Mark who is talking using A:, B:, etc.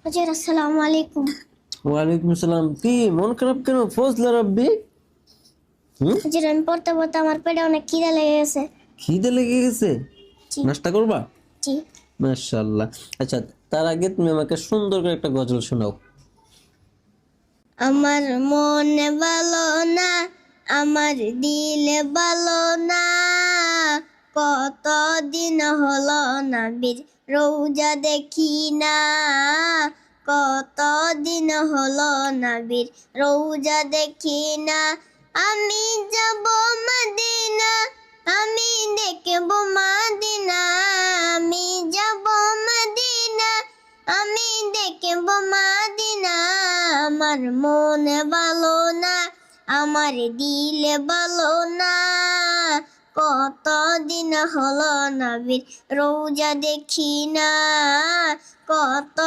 A: হুজুর আসসালামু আলাইকুম।
B: ওয়ালাইকুম আসসালাম। কি মন খারাপ কেন ফজলা রাব্বি?
A: হুজুর আমি পড়তে পড়তে আমার পেটে অনেক খিদে লেগে গেছে।
B: খিদে লেগে গেছে?
A: জি
B: নাস্তা করবা?
A: জি।
B: মাশাআল্লাহ। আচ্ছা, তার আগে তুমি আমাকে সুন্দর করে একটা গজল শোনাও।
A: আমার মনে ভালো না, আমার দিলে ভালো না, কতদিন হলো নবীর রোজা দেখি না, কতদিন হলো নবীর রোজা দেখি না। আমি যাব মদিনা, আমি দেখব মদিনা, আমি যাব মদিনা, আমি দেখব মদিনা। আমার মনে ভালো না, আমার দিলে ভালো না, কতদিন হলো নবীর রোজা দেখি না, কত